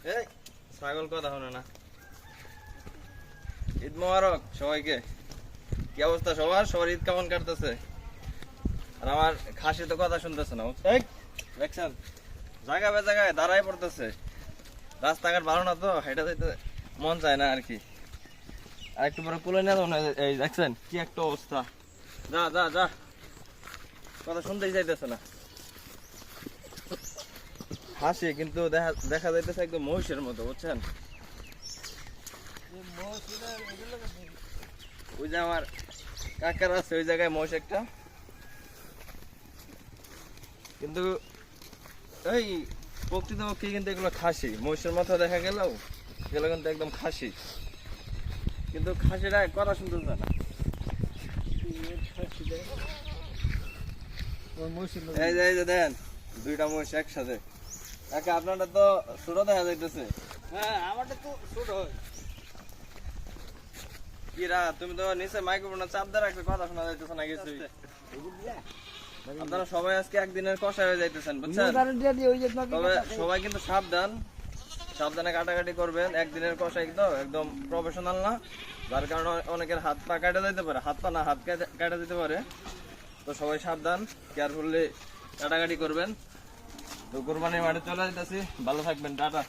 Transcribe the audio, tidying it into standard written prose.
এই ছাগল কথা শোনে না। ঈদ মোবারক সবাইকে। কি অবস্থা সবার? সবার ঈদ কেমন কাটতেছে? আর আমার খাসি তো কথা শুনতেছে না। এই দেখছেন জায়গা বে জায়গায় দাঁড়াই পড়তেছে। রাস্তাঘাট ভালো না তো, হেঁটে যেতে মন চায় না আর কি। আর একটু পরে কুলে নিয়ে যাবো না। এই দেখছেন কি একটা অবস্থা। যা যা যা, কথা শুনতেই চাইতেছে না। হাসি কিন্তু দেখা যাইতেছে একদম মহিষের মতো, বুঝছেন? ওই যে আমার কাকার আছে ওই জায়গায় মহিষ একটা, কিন্তু এই প্রকৃতপক্ষে কিন্তু এগুলো খাসি। মহিষের মাথা দেখা গেলেও এগুলো কিন্তু একদম খাসি, কিন্তু খাসিরা কথা শুনতে চায় না। এই যে দেন দুইটা মহিষ একসাথে। কাকা আপনারটা তো ছোট দেখা যাইতেছে। হ্যাঁ, আমারটা তো ছোট হয়। কিরা তুমি তো নিচে মাইক্রোফোনে চাপ দিয়ে রাখছো, কথা শোনা যাইতেছে না কিছুই। আপনারা সবাই আজকে একদিনের কষায় হয়ে যাইতেছেন, বুঝছেন? তবে সবাই কিন্তু সাবধানে কাটাকাটি করবেন। একদিনের কষাই তো একদম প্রফেশনাল না, যার কারণে অনেকের হাত পা কাটা যেতে পারে, হাত পা না হাত কাটা যেতে পারে। তো সবাই সাবধান, কেয়ারফুলি কাটাকাটি করবেন। তো কোরবানির মাঠে চলে যেতেছি, ভালো থাকবেন, টাটা।